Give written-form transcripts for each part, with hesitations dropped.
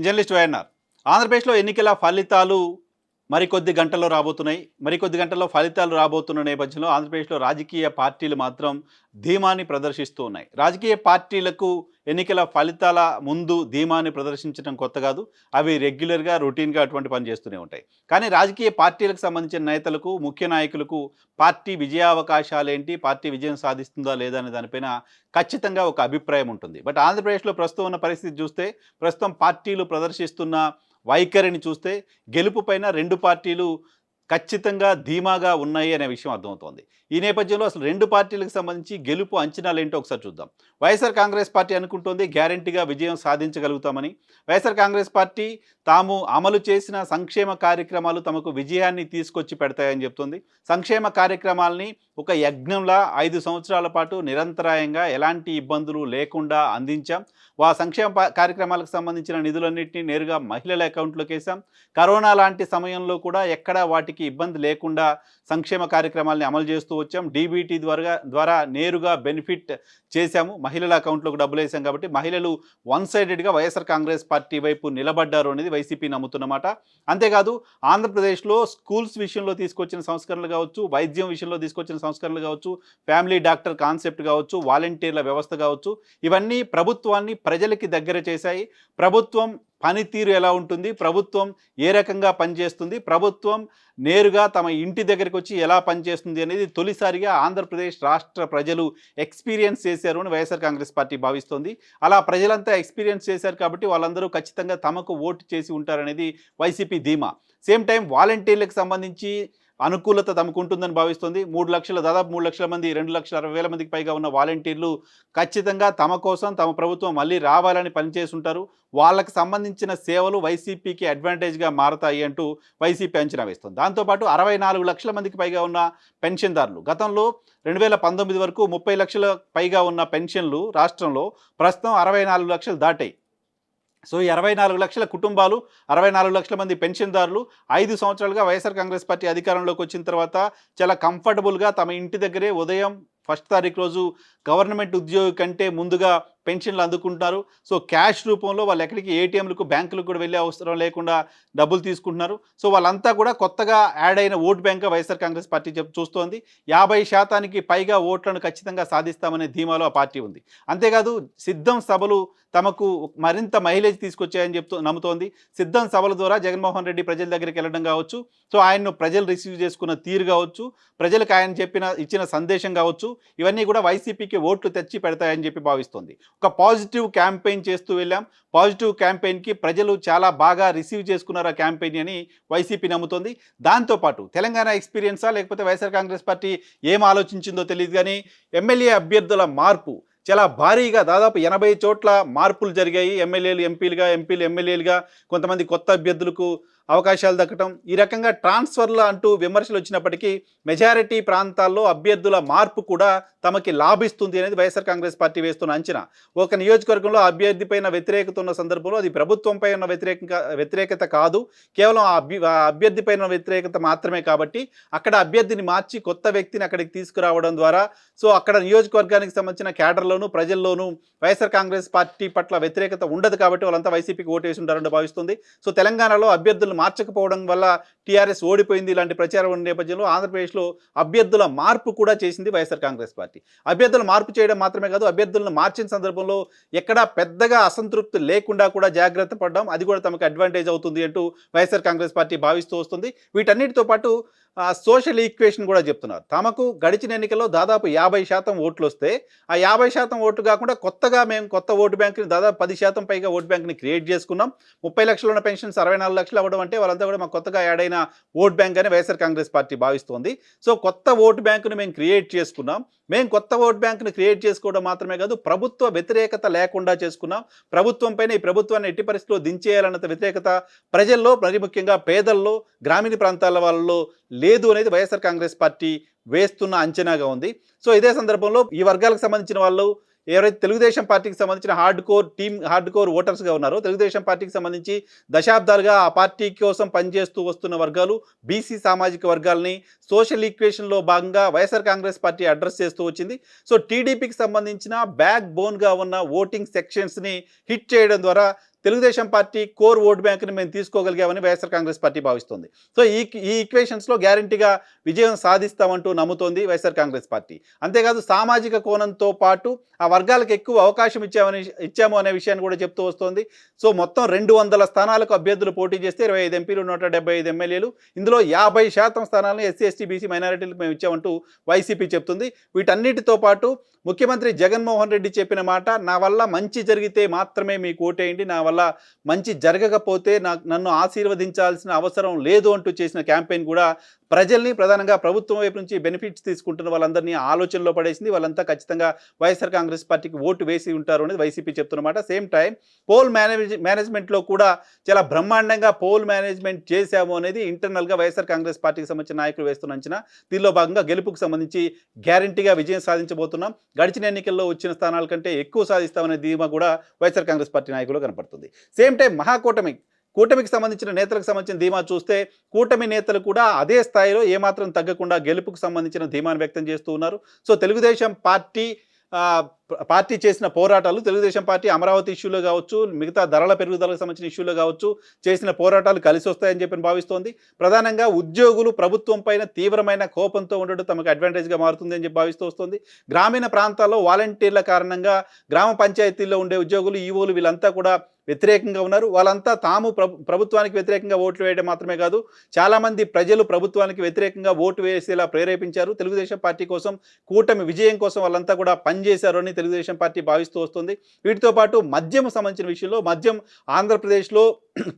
Journalist YNR. ఆంధ్రప్రదేశ్‌లో ఎన్నికల ఫలితాలు మరికొద్ది గంటల్లో రాబోతున్నాయి. మరికొద్ది గంటల్లో ఫలితాలు రాబోతున్న నేపథ్యంలో ఆంధ్రప్రదేశ్‌లో రాజకీయ పార్టీలు మాత్రం ధీమాని ప్రదర్శిస్తూ ఉన్నాయి. రాజకీయ పార్టీలకు ఎన్నికల ఫలితాల ముందు ధీమాని ప్రదర్శించడం కొత్త కాదు. అవి రెగ్యులర్‌గా, రొటీన్‌గా అటువంటి పని చేస్తూనే ఉంటాయి. కానీ రాజకీయ పార్టీలకు సంబంధించిన నేతలకు, ముఖ్య నాయకులకు పార్టీ విజయావకాశాలేంటి, పార్టీ విజయం సాధిస్తుందా లేదా అనే దానిపైన ఖచ్చితంగా ఒక అభిప్రాయం ఉంటుంది. బట్ ఆంధ్రప్రదేశ్‌లో ప్రస్తుతం ఉన్న పరిస్థితి చూస్తే, ప్రస్తుతం పార్టీలు ప్రదర్శిస్తున్న వైఖరిని చూస్తే గెలుపు పైన 2 పార్టీలు ఖచ్చితంగా ధీమాగా ఉన్నాయి అనే విషయం అర్థమవుతోంది. ఈ నేపథ్యంలో అసలు 2 పార్టీలకు సంబంధించి గెలుపు అంచనాలేంటో ఒకసారి చూద్దాం. వైఎస్ఆర్ కాంగ్రెస్ పార్టీ అనుకుంటోంది గ్యారంటీగా విజయం సాధించగలుగుతామని. వైఎస్ఆర్ కాంగ్రెస్ పార్టీ తాము అమలు చేసిన సంక్షేమ కార్యక్రమాలు తమకు విజయాన్ని తీసుకొచ్చి పెడతాయని చెప్తుంది. సంక్షేమ కార్యక్రమాల్ని ఒక యజ్ఞంలా 5 సంవత్సరాల పాటు నిరంతరాయంగా ఎలాంటి ఇబ్బందులు లేకుండా అందించాం. సంక్షేమ కార్యక్రమాలకు సంబంధించిన నిధులన్నింటినీ నేరుగా మహిళల అకౌంట్లోకి వేసాం. కరోనా లాంటి సమయంలో కూడా ఎక్కడా వాటికి ఇబ్బంది లేకుండా సంక్షేమ కార్యక్రమాల్ని అమలు చేస్తూ వచ్చాం. డీబీటీ ద్వారా నేరుగా బెనిఫిట్ చేశాము. మహిళల అకౌంట్లోకి డబ్బులు వేసాం కాబట్టి మహిళలు వన్ సైడెడ్గా వైఎస్ఆర్ కాంగ్రెస్ పార్టీ వైపు నిలబడ్డారు అనేది వైసీపీ నమ్ముతున్నమాట. అంతేకాదు ఆంధ్రప్రదేశ్లో స్కూల్స్ విషయంలో తీసుకొచ్చిన సంస్కరణలు కావచ్చు, వైద్యం విషయంలో తీసుకొచ్చిన సంస్కరణలు కావచ్చు, ఫ్యామిలీ డాక్టర్ కాన్సెప్ట్ కావచ్చు, వాలంటీర్ల వ్యవస్థ కావచ్చు, ఇవన్నీ ప్రభుత్వాన్ని ప్రజలకి దగ్గర చేశాయి. ప్రభుత్వం పనితీరు ఎలా ఉంటుంది, ప్రభుత్వం ఏ రకంగా పనిచేస్తుంది, ప్రభుత్వం నేరుగా తమ ఇంటి దగ్గరికి వచ్చి ఎలా పనిచేస్తుంది అనేది తొలిసారిగా ఆంధ్రప్రదేశ్ రాష్ట్ర ప్రజలు ఎక్స్పీరియన్స్ చేశారు అని వైఎస్ఆర్ కాంగ్రెస్ పార్టీ భావిస్తోంది. అలా ప్రజలంతా ఎక్స్పీరియన్స్ చేశారు కాబట్టి వాళ్ళందరూ ఖచ్చితంగా తమకు ఓటు చేసి ఉంటారనేది వైసీపీ ధీమా. సేమ్ టైం వాలంటీర్లకు సంబంధించి అనుకూలత తమకు ఉంటుందని భావిస్తుంది. దాదాపు 3 లక్షల మంది, 2,60,000 మందికి పైగా ఉన్న వాలంటీర్లు ఖచ్చితంగా తమ కోసం తమ ప్రభుత్వం మళ్ళీ రావాలని పనిచేసి ఉంటారు. వాళ్ళకి సంబంధించిన సేవలు వైసీపీకి అడ్వాంటేజ్గా మారతాయి అంటూ వైసీపీ అంచనా వేస్తుంది. దాంతోపాటు 64 లక్షల మందికి పైగా ఉన్న పెన్షన్దారులు, గతంలో 2019 వరకు 30 లక్షల పైగా ఉన్న పెన్షన్లు రాష్ట్రంలో ప్రస్తుతం 64 లక్షలు దాటాయి. సో ఈ 64 లక్షల కుటుంబాలు, 64 లక్షల మంది పెన్షన్దారులు 5 సంవత్సరాలుగా వైఎస్ఆర్ కాంగ్రెస్ పార్టీ అధికారంలోకి వచ్చిన తర్వాత చాలా కంఫర్టబుల్గా తమ ఇంటి దగ్గరే ఉదయం 1 తారీఖు రోజు గవర్నమెంట్ ఉద్యోగి కంటే ముందుగా పెన్షన్లు అందుకుంటున్నారు. సో క్యాష్ రూపంలో వాళ్ళు ఎక్కడికి ఏటీఎంలకు, బ్యాంకులకు కూడా వెళ్ళే అవసరం లేకుండా డబ్బులు తీసుకుంటున్నారు. సో వాళ్ళంతా కూడా కొత్తగా యాడ్ అయిన ఓట్ బ్యాంక్గా వైఎస్ఆర్ కాంగ్రెస్ పార్టీ చూస్తోంది. 50% పైగా ఓట్లను ఖచ్చితంగా సాధిస్తామనే ధీమాలో ఆ పార్టీ ఉంది. అంతేకాదు సిద్ధం సభలు తమకు మరింత మైలేజ్ తీసుకొచ్చాయని నమ్ముతోంది. సిద్ధం సభల ద్వారా జగన్మోహన్ రెడ్డి ప్రజల దగ్గరికి వెళ్ళడం కావచ్చు, సో ఆయన్ను ప్రజలు రిసీవ్ చేసుకున్న తీరు కావచ్చు, ప్రజలకు ఆయన ఇచ్చిన సందేశం కావచ్చు, ఇవన్నీ కూడా వైసీపీకి ఓట్లు తెచ్చి పెడతాయని చెప్పి భావిస్తోంది. ఒక పాజిటివ్ క్యాంపెయిన్ చేస్తూ వెళ్ళాం. పాజిటివ్ క్యాంపెయిన్కి ప్రజలు చాలా బాగా రిసీవ్ చేసుకున్నారు ఆ క్యాంపెయిన్ అని వైసీపీ నమ్ముతోంది. దాంతోపాటు తెలంగాణ ఎక్స్పీరియన్సా లేకపోతే వైఎస్ఆర్ కాంగ్రెస్ పార్టీ ఏం ఆలోచించిందో తెలియదు కానీ ఎమ్మెల్యే అభ్యర్థుల మార్పు చాలా భారీగా దాదాపు 80 చోట్ల మార్పులు జరిగాయి. ఎమ్మెల్యేలు ఎంపీలుగా, ఎంపీలు ఎమ్మెల్యేలుగా, కొంతమంది కొత్త అభ్యర్థులకు అవకాశాలు దక్కడం, ఈ రకంగా ట్రాన్స్ఫర్లు అంటూ విమర్శలు వచ్చినప్పటికీ మెజారిటీ ప్రాంతాల్లో అభ్యర్థుల మార్పు కూడా తమకి లాభిస్తుంది అనేది వైఎస్ఆర్ కాంగ్రెస్ పార్టీ వేస్తున్న అంచనా. ఒక నియోజకవర్గంలో అభ్యర్థి పైన వ్యతిరేకత ఉన్న సందర్భంలో అది ప్రభుత్వంపై ఉన్న వ్యతిరేకత కాదు, కేవలం అభ్యర్థి పైన వ్యతిరేకత మాత్రమే. కాబట్టి అక్కడ అభ్యర్థిని మార్చి కొత్త వ్యక్తిని అక్కడికి తీసుకురావడం ద్వారా సో అక్కడ నియోజకవర్గానికి సంబంధించిన క్యాడర్లోనూ ప్రజల్లోనూ వైఎస్ఆర్ కాంగ్రెస్ పార్టీ పట్ల వ్యతిరేకత ఉండదు కాబట్టి వాళ్ళంతా వైసీపీకి ఓటు వేసి ఉంటారని భావిస్తుంది. సో తెలంగాణలో అభ్యర్థులు మార్చకపోవడం వల్ల టీఆర్ఎస్ ఓడిపోయింది ఇలాంటి ప్రచారం ఉన్న నేపథ్యంలో ఆంధ్రప్రదేశ్లో అభ్యర్థుల మార్పు కూడా చేసింది వైఎస్ఆర్ కాంగ్రెస్ పార్టీ. అభ్యర్థులు మార్పు చేయడం మాత్రమే కాదు, అభ్యర్థులను మార్చిన సందర్భంలో ఎక్కడా పెద్దగా అసంతృప్తి లేకుండా కూడా జాగ్రత్త పడడం, అది కూడా తమకు అడ్వాంటేజ్ అవుతుంది అంటూ వైఎస్ఆర్ కాంగ్రెస్ పార్టీ భావిస్తూ వస్తుంది. వీటన్నిటితో పాటు సోషల్ ఈక్వేషన్ కూడా చెప్తున్నారు. తమకు గడిచిన ఎన్నికల్లో దాదాపు 50% ఓట్లు వస్తే ఆ 50% ఓట్లు కాకుండా కొత్తగా మేము కొత్త ఓటు బ్యాంకుని దాదాపు 10% పైగా ఓటు బ్యాంక్ని క్రియేట్ చేసుకున్నాం. 30 లక్షలు ఉన్న పెన్షన్స్ 64 లక్షలు అవ్వడం అంటే వాళ్ళంతా కూడా మాకు కొత్తగా యాడ్ అయిన ఓట్ బ్యాంక్ అని వైఎస్ఆర్ కాంగ్రెస్ పార్టీ భావిస్తోంది. సో కొత్త ఓటు బ్యాంకుని మేము క్రియేట్ చేసుకున్నాం. మేము కొత్త ఓట్ బ్యాంకుని క్రియేట్ చేసుకోవడం మాత్రమే కాదు, ప్రభుత్వ వ్యతిరేకత లేకుండా చేసుకున్నాం. ప్రభుత్వం పైన ఈ ప్రభుత్వాన్ని ఎట్టి పరిస్థితుల్లో దించేయాలన్నంత వ్యతిరేకత ప్రజల్లో, మరి ముఖ్యంగా పేదల్లో, గ్రామీణ ప్రాంతాల వాళ్ళలో లేదు అనేది వైఎస్ఆర్ కాంగ్రెస్ పార్టీ వేస్తున్న అంచనాగా ఉంది. సో ఇదే సందర్భంలో ఈ వర్గాలకు సంబంధించిన వాళ్ళు ఎవరైతే తెలుగుదేశం పార్టీకి సంబంధించిన హార్డ్ కోర్ ఓటర్స్గా ఉన్నారో, తెలుగుదేశం పార్టీకి సంబంధించి దశాబ్దాలుగా ఆ పార్టీ కోసం పనిచేస్తూ వస్తున్న వర్గాలు, బీసీ సామాజిక వర్గాలని సోషల్ ఈక్వేషన్లో భాగంగా వైఎస్ఆర్ కాంగ్రెస్ పార్టీ అడ్రస్ చేస్తూ వచ్చింది. సో టీడీపీకి సంబంధించిన బ్యాక్ బోన్గా ఉన్న ఓటింగ్ సెక్షన్స్ని హిట్ చేయడం ద్వారా తెలుగుదేశం పార్టీ కోర్ ఓట్ బ్యాంక్ని మేము తీసుకోగలిగామని వైఎస్ఆర్ కాంగ్రెస్ పార్టీ భావిస్తుంది. సో ఈ ఈక్వేషన్స్లో గ్యారంటీగా విజయం సాధిస్తామంటూ నమ్ముతోంది వైఎస్ఆర్ కాంగ్రెస్ పార్టీ. అంతేకాదు సామాజిక కోణంతో పాటు ఆ వర్గాలకు ఎక్కువ అవకాశం ఇచ్చాము అనే విషయాన్ని కూడా చెప్తూ వస్తోంది. సో మొత్తం 200 స్థానాలకు అభ్యర్థులు పోటీ చేస్తే 25 ఎంపీలు 175 ఎమ్మెల్యేలు, ఇందులో 50% స్థానాలను ఎస్సీ ఎస్టీ బీసీ మైనారిటీలకు మేము ఇచ్చామంటూ వైసీపీ చెప్తుంది. వీటన్నిటితో పాటు ముఖ్యమంత్రి జగన్మోహన్ రెడ్డి చెప్పిన మాట, నా వల్ల మంచి జరిగితే మాత్రమే మీకు ఓటేయండి, నా వల్ల మంచి జరగకపోతే నన్ను ఆశీర్వదించాల్సిన అవసరం లేదు అంటూ చేసిన క్యాంపెయిన్ కూడా ప్రజల్ని, ప్రధానంగా ప్రభుత్వం వైపు నుంచి బెనిఫిట్స్ తీసుకుంటున్న వాళ్ళందరినీ ఆలోచనలో పడేసింది. వాళ్ళంతా ఖచ్చితంగా వైఎస్ఆర్ కాంగ్రెస్ పార్టీకి ఓటు వేసి ఉంటారు అనేది వైసీపీ చెప్తున్నమాట. సేమ్ టైం పోల్ మేనేజ్మెంట్లో కూడా చాలా బ్రహ్మాండంగా పోల్ మేనేజ్మెంట్ చేశాము అనేది ఇంటర్నల్గా వైఎస్ఆర్ కాంగ్రెస్ పార్టీకి సంబంధించిన నాయకులు వేస్తున్న అంచనా. దీనిలో భాగంగా గెలుపుకు సంబంధించి గ్యారంటీగా విజయం సాధించబోతున్నాం, గడిచిన ఎన్నికల్లో వచ్చిన స్థానాల కంటే ఎక్కువ సాధిస్తామనే ధీమా కూడా వైఎస్ఆర్ కాంగ్రెస్ పార్టీ నాయకులు కనపడుతుంది. సేమ్ టైం కూటమికి సంబంధించిన నేతలకు సంబంధించిన ధీమా చూస్తే కూటమి నేతలు కూడా అదే స్థాయిలో ఏమాత్రం తగ్గకుండా గెలుపుకు సంబంధించిన ధీమాను వ్యక్తం చేస్తూ ఉన్నారు. సో తెలుగుదేశం పార్టీ చేసిన పోరాటాలు, తెలుగుదేశం పార్టీ అమరావతి ఇష్యూలో కావచ్చు, మిగతా ధరల పెరుగుదలకు సంబంధించిన ఇష్యూలో కావచ్చు, చేసిన పోరాటాలు కలిసి వస్తాయని చెప్పి భావిస్తోంది. ప్రధానంగా ఉద్యోగులు ప్రభుత్వం పైన తీవ్రమైన కోపంతో ఉండడం తమకు అడ్వాంటేజ్గా మారుతుంది అని చెప్పి భావిస్తూ వస్తుంది. గ్రామీణ ప్రాంతాల్లో వాలంటీర్ల కారణంగా గ్రామ పంచాయతీల్లో ఉండే ఉద్యోగులు, ఈవోలు వీళ్ళంతా కూడా వ్యతిరేకంగా ఉన్నారు. వాళ్ళంతా తాము ప్రభుత్వానికి వ్యతిరేకంగా ఓట్లు వేయడం మాత్రమే కాదు, చాలామంది ప్రజలు ప్రభుత్వానికి వ్యతిరేకంగా ఓటు వేసేలా ప్రేరేపించారు. తెలుగుదేశం పార్టీ కోసం, కూటమి విజయం కోసం వాళ్ళంతా కూడా పనిచేశారు అని తెలుగుదేశం పార్టీ భావిస్తూ వస్తుంది. వీటితో పాటు మద్యం సంబంధించిన విషయంలో, మద్యం ఆంధ్రప్రదేశ్లో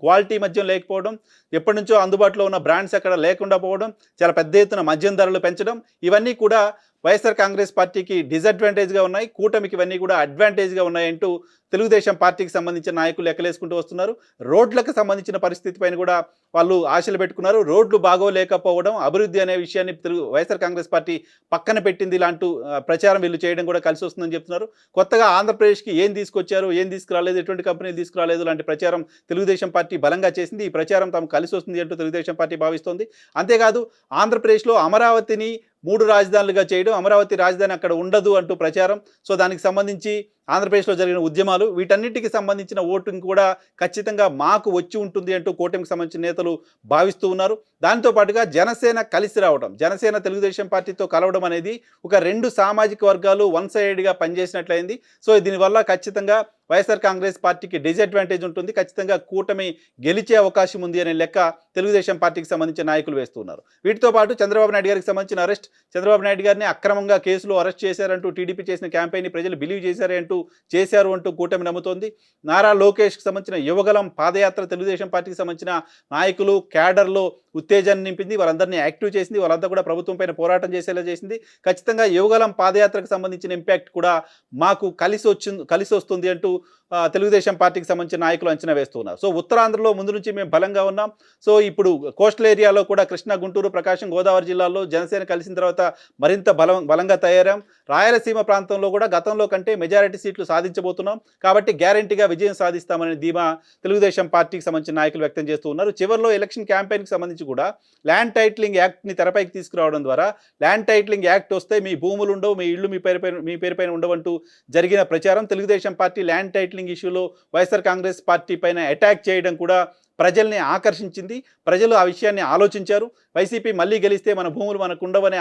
క్వాలిటీ మద్యం లేకపోవడం, ఎప్పటి నుంచో అందుబాటులో ఉన్న బ్రాండ్స్ అక్కడ లేకుండా పోవడం, చాలా పెద్ద ఎత్తున మద్యం ధరలు పెంచడం, ఇవన్నీ కూడా వైఎస్ఆర్ కాంగ్రెస్ పార్టీకి డిసడ్వాంటేజ్గా ఉన్నాయి, కూటమికి ఇవన్నీ కూడా అడ్వాంటేజ్గా ఉన్నాయంటూ తెలుగుదేశం పార్టీకి సంబంధించిన నాయకులు లెక్కలేసుకుంటూ వస్తున్నారు. రోడ్లకు సంబంధించిన పరిస్థితి పైన కూడా వాళ్ళు ఆశలు పెట్టుకున్నారు. రోడ్లు బాగోలేకపోవడం, అభివృద్ధి అనే విషయాన్ని వైఎస్ఆర్ కాంగ్రెస్ పార్టీ పక్కన పెట్టింది ఇలాంటి ప్రచారం వీళ్ళు చేయడం కూడా కలిసి వస్తుందని చెప్తున్నారు. కొత్తగా ఆంధ్రప్రదేశ్కి ఏం తీసుకొచ్చారు, ఏం తీసుకురాలేదు, ఎటువంటి కంపెనీలు తీసుకురాలేదు లాంటి ప్రచారం తెలుగుదేశం పార్టీ బలంగా చేసింది. ఈ ప్రచారం తమకు కలిసి వస్తుంది అంటూ తెలుగుదేశం పార్టీ భావిస్తోంది. అంతేకాదు ఆంధ్రప్రదేశ్లో అమరావతిని 3 రాజధానులుగా చేయడం, అమరావతి రాజధాని అక్కడ ఉండదు అంటూ ప్రచారం, సో దానికి సంబంధించి ఆంధ్రప్రదేశ్లో జరిగిన ఉద్యమాలు, వీటన్నిటికి సంబంధించిన ఓటింగ్ కూడా ఖచ్చితంగా మాకు వచ్చి ఉంటుంది అంటూ కూటమికి సంబంధించిన నేతలు భావిస్తూ ఉన్నారు. దాంతో పాటుగా జనసేన కలిసి రావడం, జనసేన తెలుగుదేశం పార్టీతో కలవడం అనేది ఒక 2 సామాజిక వర్గాలు వన్ సైడ్గా పనిచేసినట్లయింది. సో దీనివల్ల ఖచ్చితంగా వైఎస్ఆర్ కాంగ్రెస్ పార్టీకి డిసడ్వాంటేజ్ ఉంటుంది, ఖచ్చితంగా కూటమి గెలిచే అవకాశం ఉంది అనే లెక్క తెలుగుదేశం పార్టీకి సంబంధించిన నాయకులు వేస్తున్నారు. వీటితో పాటు చంద్రబాబు నాయుడు గారికి సంబంధించిన అరెస్ట్, చంద్రబాబు నాయుడు గారిని అక్రమంగా కేసులో అరెస్ట్ చేశారంటూ టీడీపీ చేసిన క్యాంపెయిన్ని ప్రజలు బిలీవ్ చేశారు అంటూ కూటమి నమ్ముతోంది. నారా లోకేష్కి సంబంధించిన యువగలం పాదయాత్ర తెలుగుదేశం పార్టీకి సంబంధించిన నాయకులు క్యాడర్లో ఉత్తేజాన్ని నింపింది, వాళ్ళందరినీ యాక్టివ్ చేసింది, వాళ్ళంతా కూడా ప్రభుత్వం పైన పోరాటం చేసేలా చేసింది. ఖచ్చితంగా యువగలం పాదయాత్రకు సంబంధించిన ఇంపాక్ట్ కూడా మాకు కలిసి వస్తుంది అంటూ తెలుగుదేశం పార్టీకి సంబంధించిన నాయకులు అంచనా వేస్తున్నారు. సో ఉత్తరాంధ్రలో ముందు నుంచి మేము బలంగా ఉన్నాం. సో ఇప్పుడు కోస్టల్ ఏరియాలో కూడా కృష్ణా, గుంటూరు, ప్రకాశం, గోదావరి జిల్లాల్లో జనసేన కలిసిన తర్వాత మరింత బలంగా తయారాం. రాయలసీమ ప్రాంతంలో కూడా గతంలో కంటే మెజారిటీ సీట్లు సాధించబోతున్నాం, కాబట్టి గ్యారంటీగా విజయం సాధిస్తామనే ధీమా తెలుగుదేశం పార్టీకి సంబంధించిన నాయకులు వ్యక్తం చేస్తూ ఉన్నారు. చివరిలో ఎలక్షన్ క్యాంపెయిన్కి సంబంధించి కూడా ల్యాండ్ టైటిలింగ్ యాక్ట్ని తెరపైకి తీసుకురావడం ద్వారా, ల్యాండ్ టైటిలింగ్ యాక్ట్ వస్తే మీ భూములు ఉండవు, మీ ఇళ్ళు మీ పేరుపైన ఉండవంటూ జరిగిన ప్రచారం, తెలుగుదేశం పార్టీ ల్యాండ్ టైటిలింగ్ ఇష్యూలో వైఎస్ఆర్ కాంగ్రెస్ పార్టీ పైన అటాక్ చేయడం కూడా ప్రజల్ని ఆకర్షించింది. ప్రజలు ఆ విషయాన్ని ఆలోచించారు. వైసీపీ మళ్ళీ గెలిస్తే మన భూములు మనకు ఉండవనే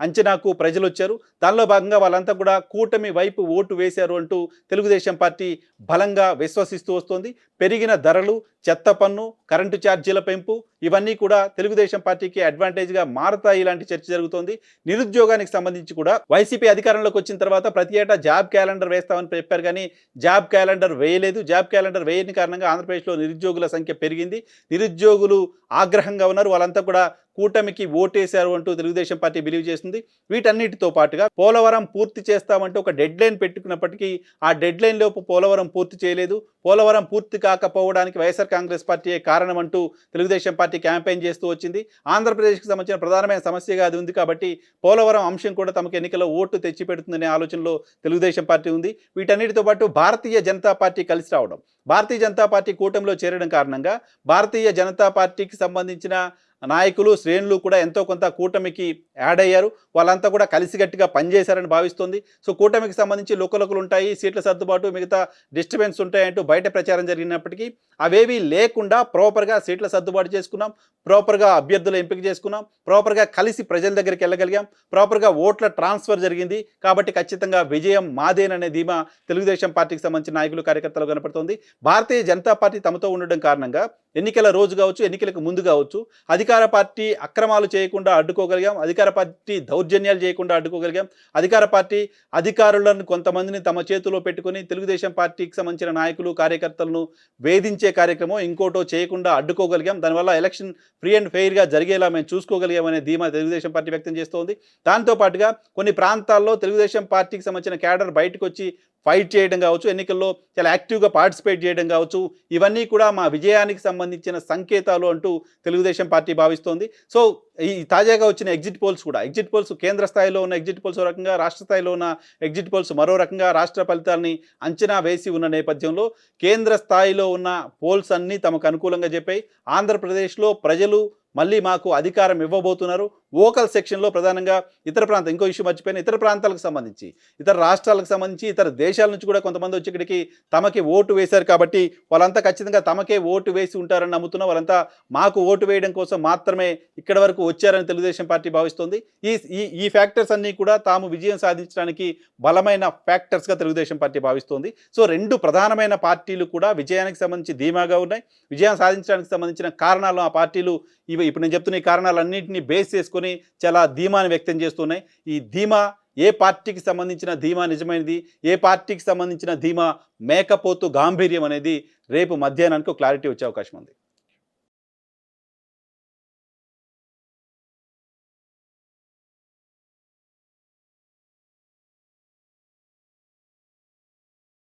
అంచనాకు ప్రజలు వచ్చారు. దానిలో భాగంగా వాళ్ళంతా కూడా కూటమి వైపు ఓటు వేశారు అంటూ తెలుగుదేశం పార్టీ బలంగా విశ్వసిస్తూ వస్తోంది. పెరిగిన ధరలు, చెత్త పన్ను, కరెంటు ఛార్జీల పెంపు, ఇవన్నీ కూడా తెలుగుదేశం పార్టీకి అడ్వాంటేజ్గా మారతాయి. ఇలాంటి చర్చ జరుగుతోంది. నిరుద్యోగానికి సంబంధించి కూడా వైసీపీ అధికారంలోకి వచ్చిన తర్వాత ప్రతి ఏటా జాబ్ క్యాలెండర్ వేస్తామని చెప్పారు, కానీ జాబ్ క్యాలెండర్ వేయలేదు. జాబ్ క్యాలెండర్ వేయని కారణంగా ఆంధ్రప్రదేశ్లో నిరుద్యోగుల సంఖ్య పెరిగింది. నిరుద్యోగులు ఆగ్రహంగా ఉన్నారు. వాళ్ళంతా కూడా కూటమికి ఓటేశారు అంటూ తెలుగుదేశం పార్టీ బిలీవ్ చేస్తుంది. వీటన్నిటితో పాటుగా పోలవరం పూర్తి చేస్తామంటూ ఒక డెడ్ లైన్ పెట్టుకున్నప్పటికీ ఆ డెడ్ లైన్ లోపు పోలవరం పూర్తి చేయలేదు. పోలవరం పూర్తి కాకపోవడానికి వైఎస్ఆర్ కాంగ్రెస్ పార్టీయే కారణం అంటూ తెలుగుదేశం పార్టీ క్యాంపెయిన్ చేస్తూ వచ్చింది. ఆంధ్రప్రదేశ్కి సంబంధించిన ప్రధానమైన సమస్యగా అది ఉంది కాబట్టి పోలవరం అంశం కూడా తమకు ఎన్నికల్లో ఓటు తెచ్చిపెడుతుందనే ఆలోచనలో తెలుగుదేశం పార్టీ ఉంది. వీటన్నిటితో పాటు భారతీయ జనతా పార్టీ కలిసి రావడం, భారతీయ జనతా పార్టీ కూటమిలో చేరడం కారణంగా భారతీయ జనతా పార్టీకి సంబంధించిన నాయకులు శ్రేణులు కూడా ఎంతో కొంత కూటమికి యాడ్ అయ్యారు. వాళ్ళంతా కూడా కలిసికట్టుగా పనిచేశారని భావిస్తోంది. సో కూటమికి సంబంధించి లుకలుకలు ఉంటాయి, సీట్ల సర్దుబాటు, మిగతా డిస్టర్బెన్స్ ఉంటాయంటూ బయట ప్రచారం జరిగినప్పటికీ అవేవీ లేకుండా ప్రాపర్గా సీట్ల సర్దుబాటు చేసుకున్నాం, ప్రాపర్గా అభ్యర్థులు ఎంపిక చేసుకున్నాం, ప్రాపర్గా కలిసి ప్రజల దగ్గరికి వెళ్ళగలిగాం, ప్రాపర్గా ఓట్ల ట్రాన్స్ఫర్ జరిగింది. కాబట్టి ఖచ్చితంగా విజయం మాదేననే ధీమా తెలుగుదేశం పార్టీకి సంబంధించిన నాయకులు కార్యకర్తలు కనపడుతోంది. భారతీయ జనతా పార్టీ తమతో ఉండడం కారణంగా ఎన్నికల రోజు కావచ్చు, ఎన్నికలకు ముందు కావచ్చు, అధికార పార్టీ అక్రమాలు చేయకుండా అడ్డుకోగలిగాం, అధికార పార్టీ దౌర్జన్యాలు చేయకుండా అడ్డుకోగలిగాం, అధికార పార్టీ అధికారులను కొంతమందిని తమ చేతిలో పెట్టుకుని తెలుగుదేశం పార్టీకి సంబంధించిన నాయకులు కార్యకర్తలను వేధించే కార్యక్రమం ఇంకోటో చేయకుండా అడ్డుకోగలిగాం. దానివల్ల ఎలక్షన్ ఫ్రీ అండ్ ఫెయిర్గా జరిగేలా మేము చూసుకోగలిగామనే ధీమా తెలుగుదేశం పార్టీ వ్యక్తం చేస్తోంది. దాంతోపాటుగా కొన్ని ప్రాంతాల్లో తెలుగుదేశం పార్టీకి సంబంధించిన క్యాడర్ బయటకు వచ్చి ఫైట్ చేయడం కావచ్చు, ఎన్నికల్లో చాలా యాక్టివ్గా పార్టిసిపేట్ చేయడం కావచ్చు, ఇవన్నీ కూడా మా విజయానికి సంబంధించిన సంకేతాలు అంటూ తెలుగుదేశం పార్టీ భావిస్తోంది. సో ఈ తాజాగా వచ్చిన ఎగ్జిట్ పోల్స్ కేంద్ర స్థాయిలో ఉన్న ఎగ్జిట్ పోల్స్ ఒక రకంగా, రాష్ట్ర స్థాయిలో ఉన్న ఎగ్జిట్ పోల్స్ మరో రకంగా రాష్ట్ర ఫలితాలని అంచనా వేసి ఉన్న నేపథ్యంలో కేంద్ర స్థాయిలో ఉన్న పోల్స్ అన్నీ తమకు అనుకూలంగా చెప్పాయి. ఆంధ్రప్రదేశ్లో ప్రజలు మళ్ళీ మాకు అధికారం ఇవ్వబోతున్నారు. వోకల్ సెక్షన్లో ప్రధానంగా ఇంకో ఇష్యూ మర్చిపోయిన ఇతర ప్రాంతాలకు సంబంధించి, ఇతర రాష్ట్రాలకు సంబంధించి, ఇతర దేశాల నుంచి కూడా కొంతమంది వచ్చి ఇక్కడికి తమకి ఓటు వేశారు. కాబట్టి వాళ్ళంతా ఖచ్చితంగా తమకే ఓటు వేసి ఉంటారని నమ్ముతున్నా. వాళ్ళంతా మాకు ఓటు వేయడం కోసం మాత్రమే ఇక్కడ వరకు వచ్చారని తెలుగుదేశం పార్టీ భావిస్తోంది. ఈ ఫ్యాక్టర్స్ అన్నీ కూడా తాము విజయం సాధించడానికి బలమైన ఫ్యాక్టర్స్గా తెలుగుదేశం పార్టీ భావిస్తోంది. సో రెండు ప్రధానమైన పార్టీలు కూడా విజయానికి సంబంధించి ధీమాగా ఉన్నాయి. విజయం సాధించడానికి సంబంధించిన కారణాలు ఆ పార్టీలు ఇప్పుడు నేను చెప్తున్న ఈ కారణాలన్నింటినీ బేస్ చేసుకొని చాలా ధీమాని వ్యక్తం చేస్తున్నాయి. ఈ ధీమా ఏ పార్టీకి సంబంధించిన ధీమా నిజమైనది, ఏ పార్టీకి సంబంధించిన ధీమా మేకపోతు గాంభీర్యం అనేది రేపు మధ్యాహ్నానికి క్లారిటీ వచ్చే అవకాశం ఉంది.